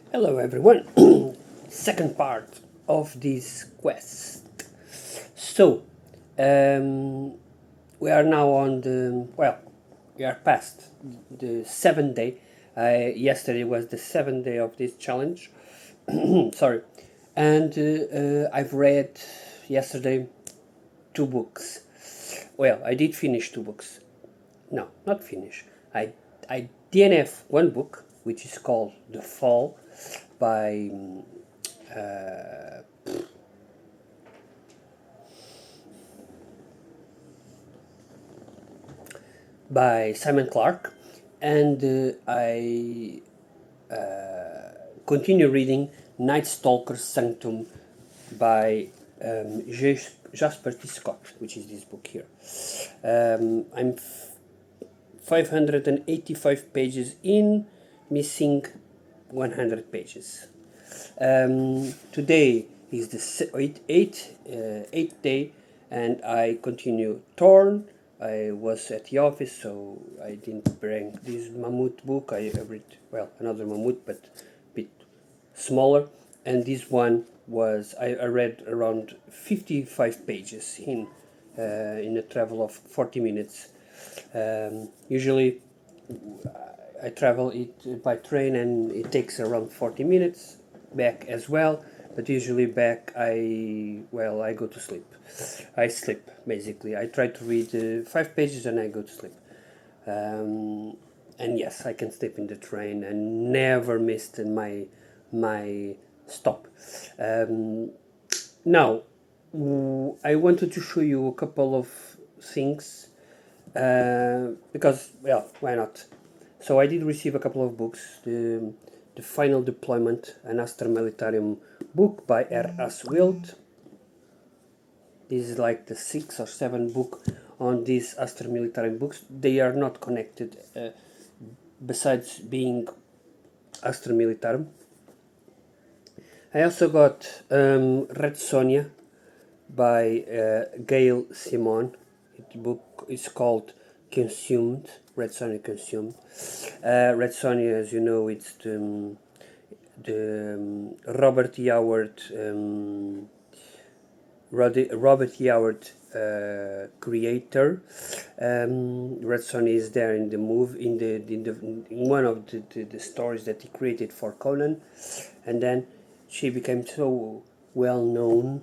Hello everyone, second part of this quest. So, um, we are now on we are past the 7th day. Yesterday was the 7th day of this challenge. Sorry. And I've read yesterday two books. Well, I did finish two books. No, not finish. I DNF one book, which is called The Fall by Simon Clark, and I continue reading Night Stalker's Sanctum by Jasper T. Scott, which is this book here. I'm 585 pages in, missing 100 pages. Today is the eighth day, and I continue Torn. I was at the office, so I didn't bring this Mammoth book. I read, well, another Mammoth, but a bit smaller. And this one was, I read around 55 pages in a travel of 40 minutes. Usually I travel it by train and it takes around 40 minutes back as well, but usually back I go to sleep. I sleep basically. I try to read 5 pages and I go to sleep. And yes, I can sleep in the train and never missed my stop. Now, I wanted to show you a couple of things because, well, why not? So I did receive a couple of books. The Final Deployment, an Astra Militarum book by R. S. Wild. This is like the 6 or 7 book on these Astra Militarum books. They are not connected, besides being Astra Militarum. I also got Red Sonja by Gail Simon. The book is called Consumed, Red Sonja Consumed. Red Sonja, as you know, it's the Robert E. Howard creator. Red Sonja is there in the in one of the stories that he created for Conan, and then she became so well known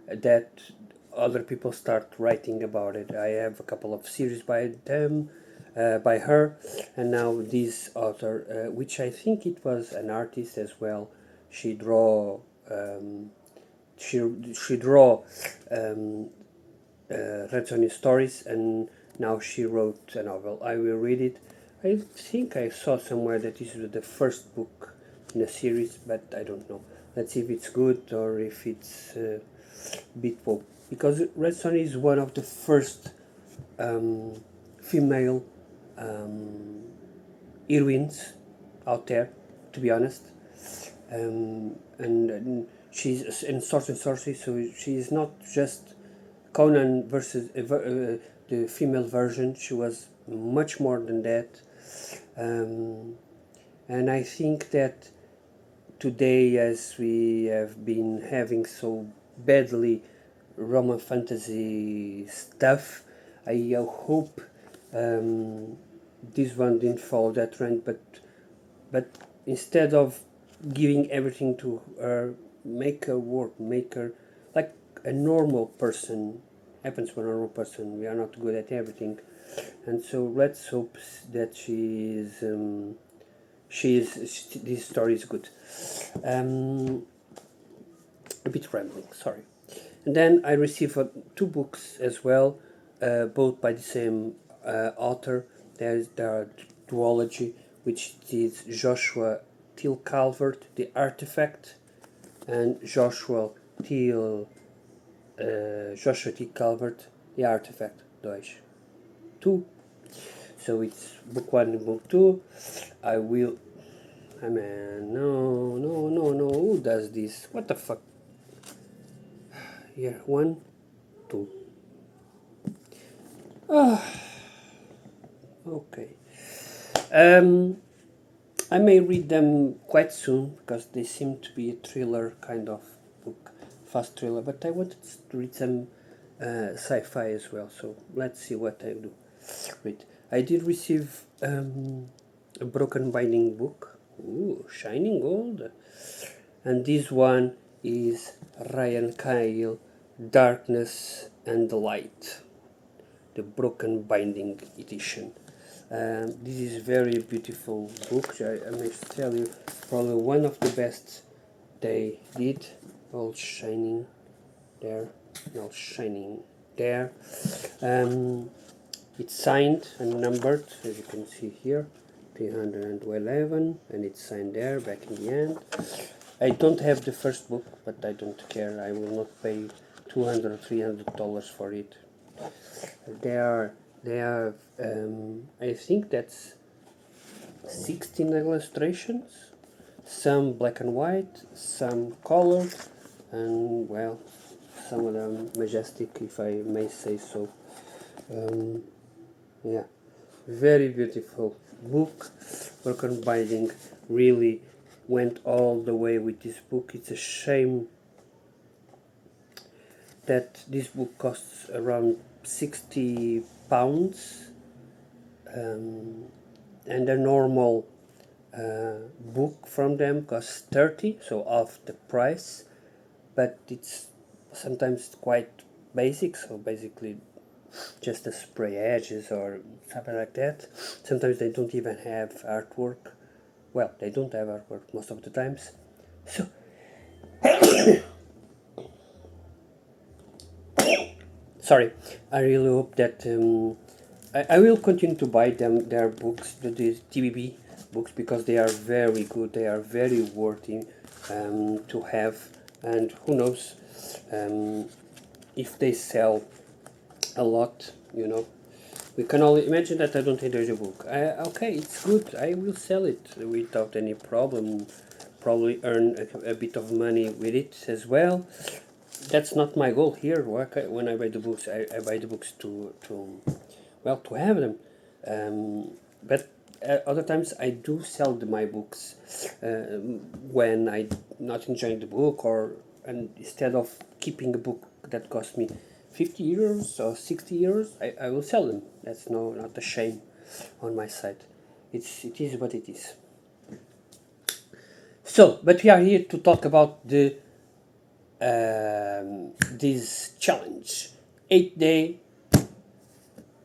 that other people start writing about it. I have a couple of series by them, by her, and now this author, which I think it was an artist as well. She draw she draw Red Sonja stories, and now she wrote a novel. I will read it. I think I saw somewhere that this is the first book in a series, but I don't know. Let's see if it's good or if it's a bit woke. Because Red Sonja is one of the first female heroines out there, to be honest. And she's in Sword and Sorcery, so she's not just Conan versus the female version. She was much more than that. And I think that today, as we have been having so badly Roman fantasy stuff, I hope this one didn't follow that trend, but instead of giving everything to her, make her work, make her like a normal person. Happens to a normal person. We are not good at everything, and so let's hope that this story is good. A bit rambling, sorry. And then I received two books as well, both by the same author. There are duology, which is Joshua Till Calvert, The Artifact, and Joshua T. Calvert, The Artifact, Deutsch. Two. So it's book one and book two. I will. I mean, no. Who does this? What the fuck? Here, one, two. Okay. I may read them quite soon because they seem to be a thriller kind of book, fast thriller. But I wanted to read some sci-fi as well. So let's see what I do. Read. I did receive a Broken Binding book. Ooh, Shining Gold. And this one is Ryan Kyle, Darkness and the Light, the Broken Binding edition. This is very beautiful book. I must tell you, probably one of the best they did. All shining there, all shining there. Um, it's signed and numbered, as you can see here, 311, and it's signed there back in the end. I don't have the first book, but I don't care. I will not pay $200 or $300 for it. They are. I think that's 16 illustrations, some black and white, some color, and well, some of them majestic, if I may say so. Yeah, very beautiful book. Broken Binding really went all the way with this book. It's a shame that this book costs around £60, and a normal book from them costs 30, so half the price. But it's sometimes quite basic, so basically just a spray edges or something like that. Sometimes they don't even have artwork. Well, they don't have artwork most of the times. So sorry, I really hope that I will continue to buy them their books, the TBB books, because they are very good. They are very worthy to have, and who knows if they sell a lot, you know. We can only imagine that I don't think there's a book. Okay, it's good. I will sell it without any problem. Probably earn a bit of money with it as well. That's not my goal here. When I buy the books, I buy the books to have them. But other times I do sell my books when I not enjoying the book, or and instead of keeping a book that cost me €50 or €60, I will sell them. That's not a shame on my side. It is what it is. So, but we are here to talk about the this challenge, 8-day.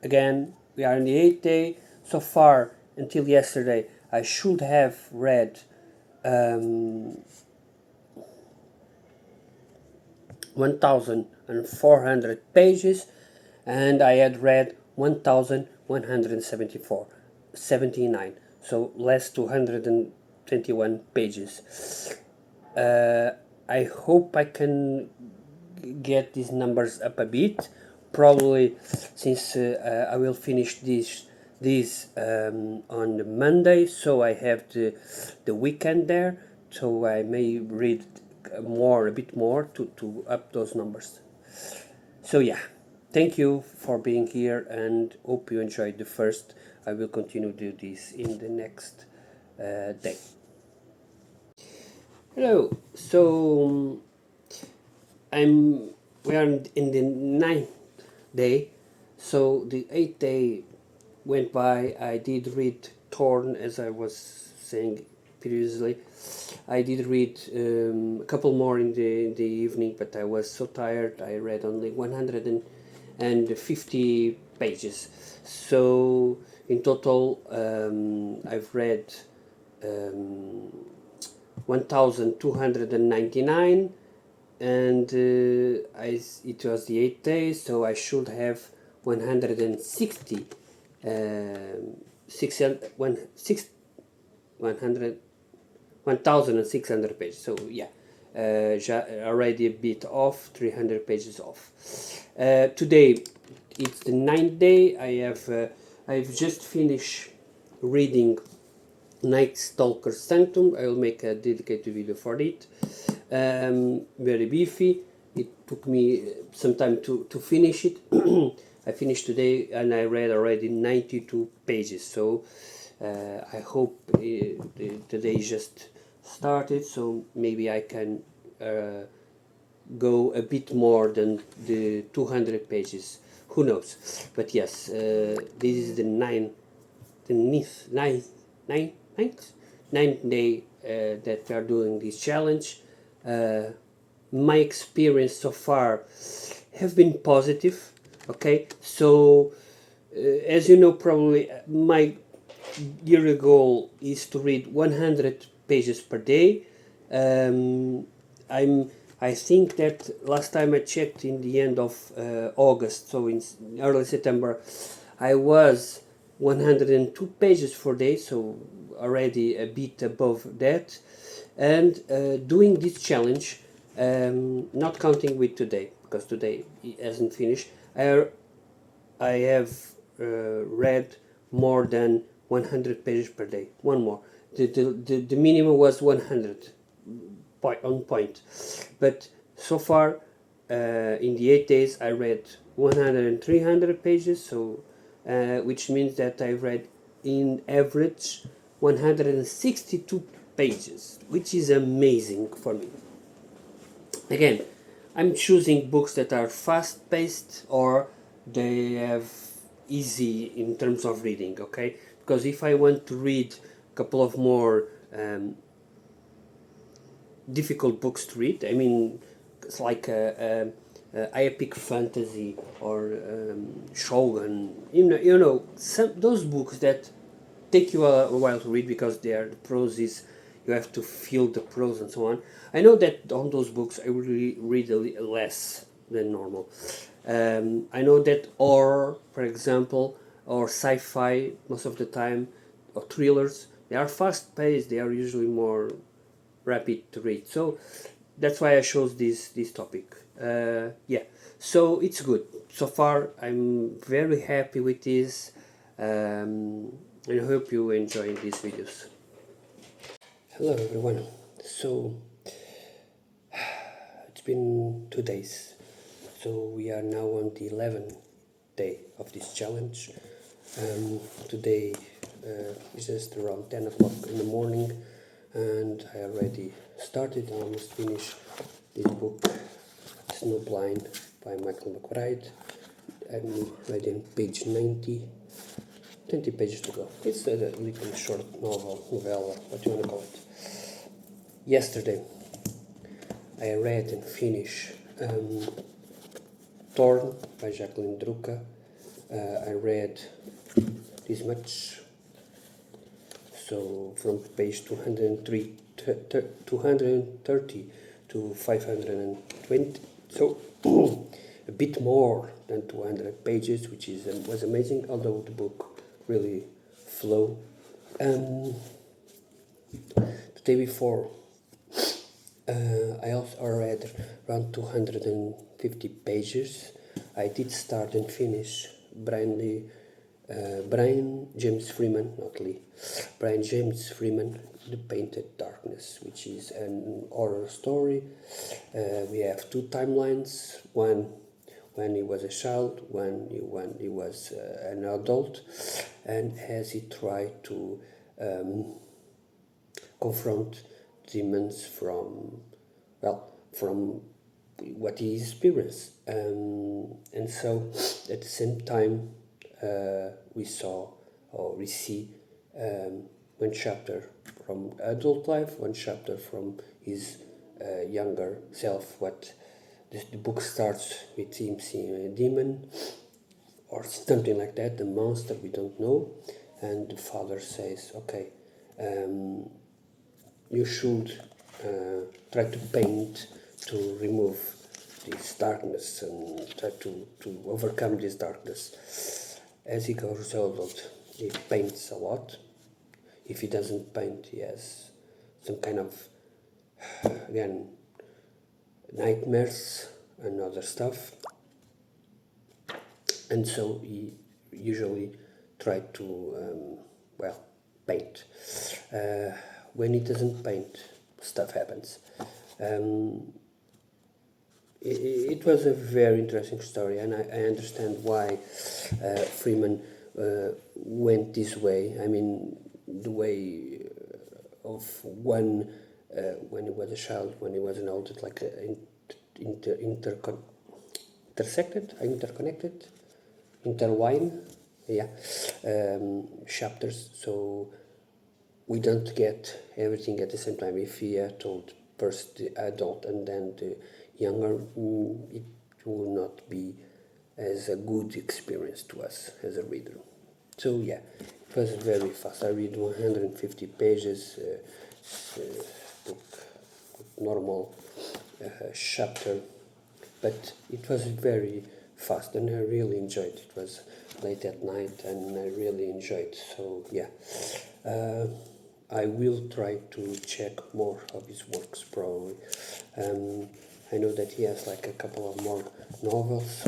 Again, we are in the 8th day. So far, until yesterday, I should have read 1,400 pages, and I had read 1,179, so less 221 pages. I hope I can get these numbers up a bit. Probably, since I will finish this on the Monday, so I have the weekend there, so I may read a bit more to up those numbers. So yeah, thank you for being here, and hope you enjoyed the first. I will continue to do this in the next day. Hello. So we are in the 9th day. So the 8th day went by. I did read Torn, as I was saying previously. I did read a couple more in the evening, but I was so tired. I read only 150 pages. So in total, I've read 1,299, and it was the 8th day, so I should have 160 1,600 pages. So yeah, already a bit off, 300 pages off. Today it's the 9th day. I've just finished reading Night Stalker Sanctum. I will make a dedicated video for it. Very beefy. It took me some time to finish it. I finished today, and I read already 92 pages. So I hope the day just started, so maybe I can go a bit more than the 200 pages. Who knows? But yes, this is the ninth day that we are doing this challenge. My experience so far have been positive. Okay, so as you know, probably my yearly goal is to read 100 pages per day. Um, I think that last time I checked in the end of August, so in early September, I was 102 pages per day, so already a bit above that. And doing this challenge, not counting with today, because today it hasn't finished, I have read more than 100 pages per day. One more. The minimum was 100 on point. But so far, in the 8 days, I read 100 and 300 pages, so which means that I read in average 162 pages, which is amazing for me. Again, I'm choosing books that are fast paced or they have easy in terms of reading, okay? Because if I want to read a couple of more difficult books to read, I mean, it's like epic fantasy or Shogun, those books that take you a while to read because the prose is, you have to feel the prose and so on. I know that on those books I really read less than normal. I know that horror, for example, or sci-fi most of the time, or thrillers, they are fast paced. They are usually more rapid to read. So that's why I chose this topic. Yeah, so it's good so far. I'm very happy with this, and I hope you enjoy these videos. Hello everyone. So it's been 2 days. So we are now on the 11th day of this challenge. Today is just around 10 o'clock in the morning, and I already started, almost finished this book, Snowblind by Michael McBride. I'm already on page 90. 20 pages to go. It's a little short novella, what you want to call it. Yesterday, I read and finished Torn by Jacqueline Drucker. I read this much, so from page 230 to 520, so a bit more than 200 pages, which was amazing, although the book really flow. The day before, I also read around 250 pages. I did start and finish Brian James Freeman, not Lee, Brian James Freeman, The Painted Darkness, which is an horror story. We have two timelines, one when he was a child, when he was an adult, and as he tried to confront demons from what he experienced. And so at the same time, we see one chapter from adult life, one chapter from his younger self. What the book starts with him seeing a demon or something like that, the monster, we don't know, and the father says, okay, you should try to paint to remove this darkness and try to overcome this darkness. As he grows older, he paints a lot. If he doesn't paint, he has some kind of, again, nightmares and other stuff. And so he usually tried to, paint. When he doesn't paint, stuff happens. It was a very interesting story, and I understand why Freeman went this way. I mean, the way of one when he was a child, when he was an adult, like interconnected, intertwined, yeah, chapters. So we don't get everything at the same time. If we are told first the adult and then the younger, it will not be as a good experience to us as a reader. So yeah, it was very fast. I read 150 pages, book, normal chapter, but it was very fast and I really enjoyed it. It was late at night and I really enjoyed. So yeah, I will try to check more of his works probably. I know that he has like a couple of more novels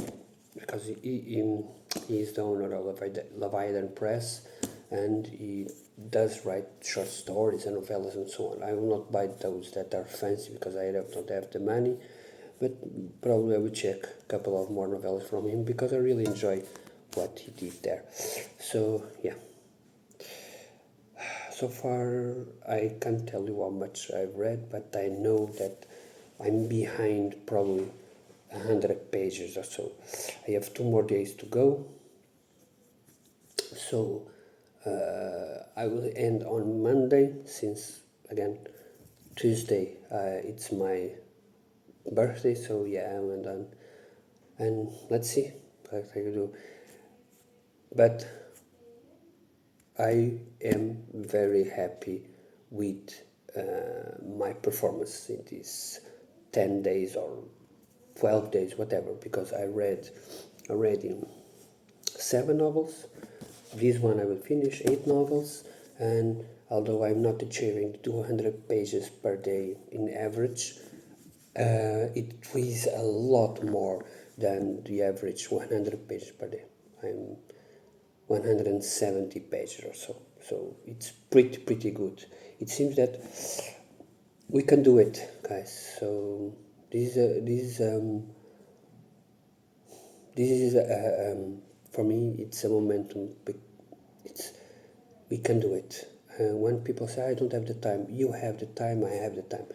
because he is the owner of Leviathan Press and he does write short stories and novellas and so on. I will not buy those that are fancy because I don't have the money, but probably I will check a couple of more novellas from him because I really enjoy what he did there. So yeah, so far I can't tell you how much I've read, but I know that I'm behind probably 100 pages or so. I have 2 more days to go, so I will end on Monday, since again Tuesday it's my birthday. So yeah, I went on, and let's see what I can do. But I am very happy with my performance in these 10 days or 12 days, whatever, because I read already 7 novels. This one I will finish 8 novels, and although I'm not achieving 200 pages per day in average, it is a lot more than the average 100 pages per day. I'm 170 pages or so, so it's pretty good. It seems that we can do it, guys. So this is for me it's a momentum. It's We can do it. When people say I don't have the time, you have the time. I have the time.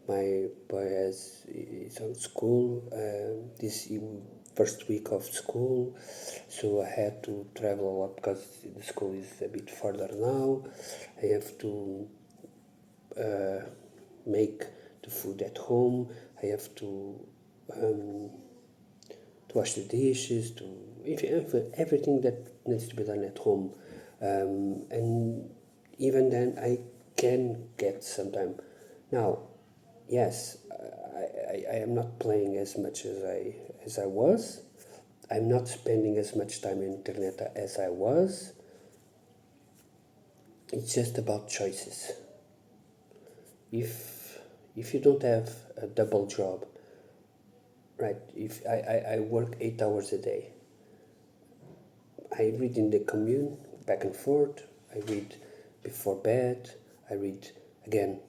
My boy is on school this first week of school, so I had to travel a lot because the school is a bit further now. I have to make the food at home. I have to wash the dishes, to everything that needs to be done at home, and even then I can get some time. Now, yes, I am not playing as much as I was. I'm not spending as much time on internet as I was. It's just about choices. If you don't have a double job, right? If I work 8 hours a day, I read in the commune back and forth. I read before bed. I read again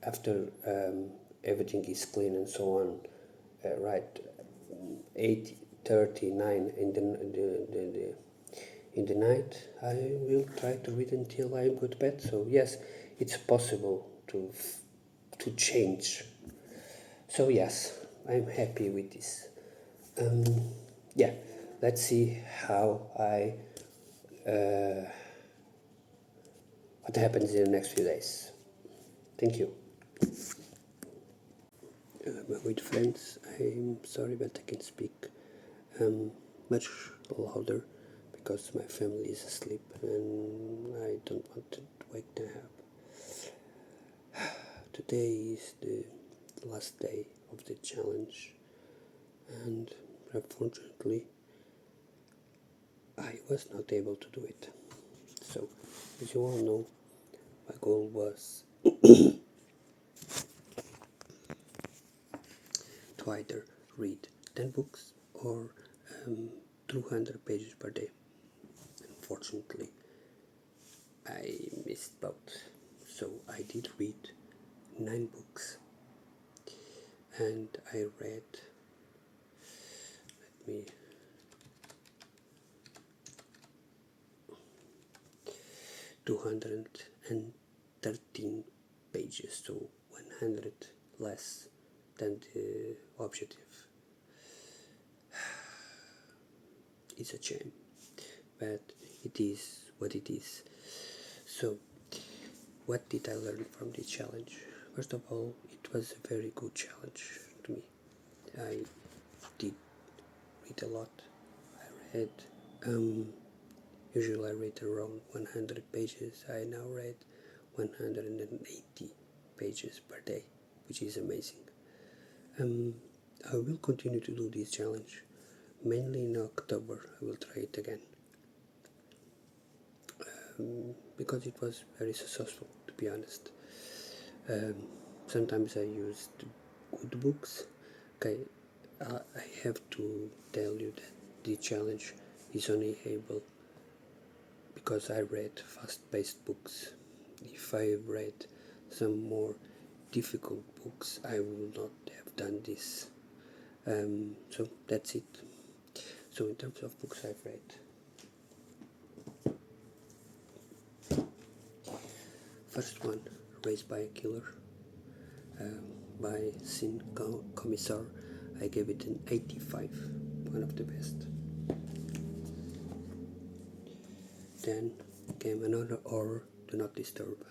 after everything is clean and so on. Right, 8:39 in the night. I will try to read until I go to bed. So yes, it's possible to change. So yes, I'm happy with this. Yeah, let's see how what happens in the next few days. Thank you. My good friends, I'm sorry, but I can speak much louder because my family is asleep and I don't want to wake them up. Today is the last day of the challenge, and unfortunately, I was not able to do it. So, as you all know, my goal was to either read 10 books or 200 pages per day. Unfortunately, I missed both. So I did read 9 books, and I read, let me 213 pages, so 100 less than the objective. It's a shame, but it is what it is. So, what did I learn from this challenge? First of all, it was a very good challenge to me. I did read a lot. I read, usually I read around 100 pages. I now read 180 pages per day, which is amazing. I will continue to do this challenge. Mainly in October, I will try it again. Because it was very successful, to be honest. Sometimes I used good books. Okay, I have to tell you that the challenge is only able because I read fast-paced books. If I read some more difficult books, I would not have done this. So that's it. So in terms of books I've read, first one, Raised by a Killer, by Sin Commissar. I gave it an 85, one of the best. Then came another horror, Do Not Disturb,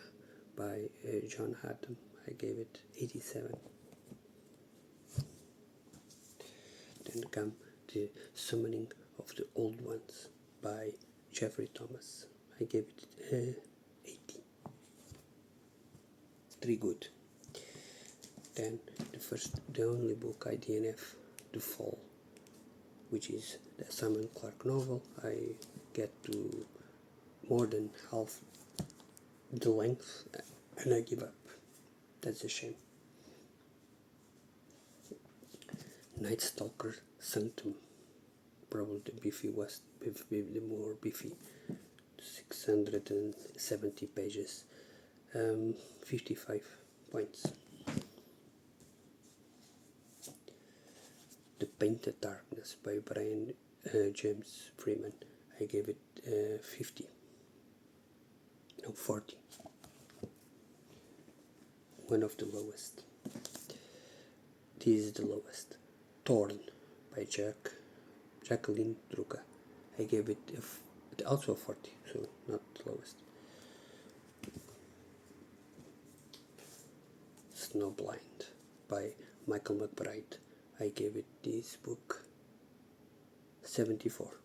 by John Haddam. I gave it 87. Then come The Summoning of the Old Ones by Jeffrey Thomas. I gave it 80. Three good. Then the only book I DNF, The Fall, which is the Simon Clark novel. I get to more than half the length and I give up. That's a shame. Night Stalker Sanctum, probably the more beefy, 670 pages, 55 points. The Painted Darkness by Brian James Freeman. I gave it 40. One of the lowest. This is the lowest. Torn by Jacqueline Drucker. I gave it also 40, so not the lowest. Snowblind by Michael McBride. I gave it this book 74.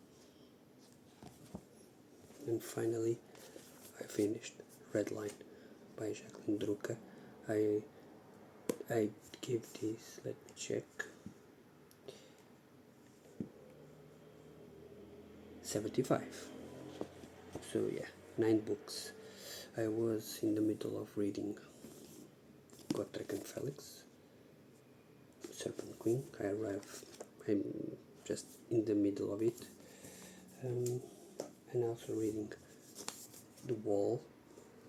And finally, I finished Redline by Jacqueline Drucker. I give this, let me check, 75. So yeah, 9 books. I was in the middle of reading Gotrek and Felix, Serpent Queen. I'm just in the middle of it. And also reading The Wall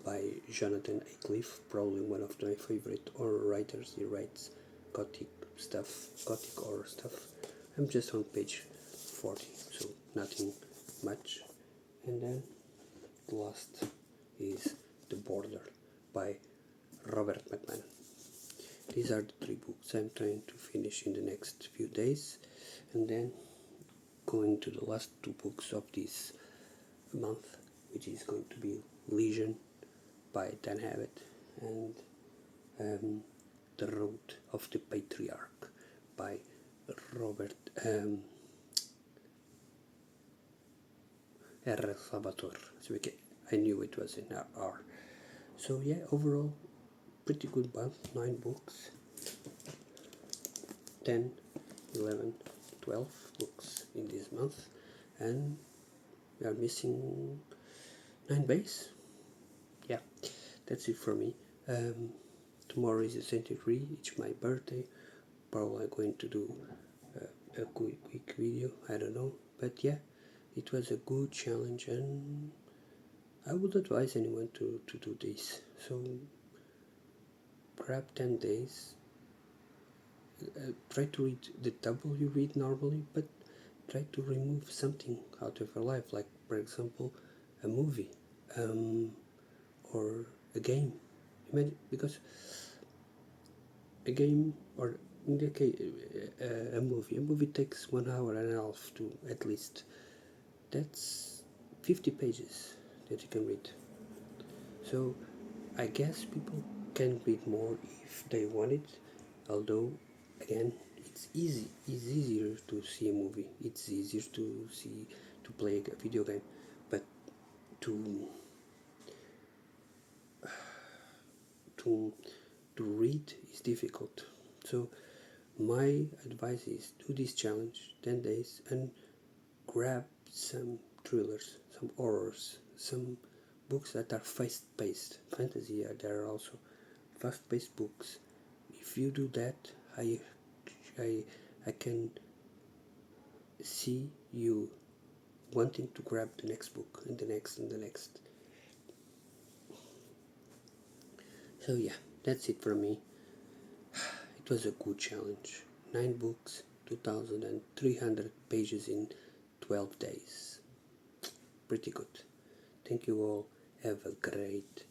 by Jonathan Aycliffe, probably one of my favorite horror writers. He writes gothic horror stuff. I'm just on page 40, so nothing much. And then the last is The Border by Robert McMahon. These are the 3 books I'm trying to finish in the next few days, and then going to the last 2 books of this month, which is going to be Legion by Dan Abbott and The Road of the Patriarch by Robert R. Salvatore. So I knew it was in R. So yeah, overall, pretty good month. 9 books, 10, 11, 12 books in this month, and we are missing 9 days. Yeah, that's it for me. Tomorrow is the 23rd, it's my birthday. Probably going to do a quick video, I don't know, but yeah, it was a good challenge, and I would advise anyone to do this. So perhaps 10 days, try to read the double you read normally, but try to remove something out of your life, like for example a movie. or a game. Imagine, because a game, or in the case, a movie takes 1 hour and a half to at least. That's 50 pages that you can read. So I guess people can read more if they want it, although again it's easier to see a movie, it's easier to play a video game, but to to to read is difficult. So my advice is do this challenge 10 days and grab some thrillers, some horrors, some books that are fast-paced. Fantasy, there are also fast-paced books. If you do that, I, I can see you wanting to grab the next book and the next and the next. So yeah, that's it for me. It was a good challenge. 9 books, 2,300 pages in 12 days. Pretty good. Thank you all. Have a great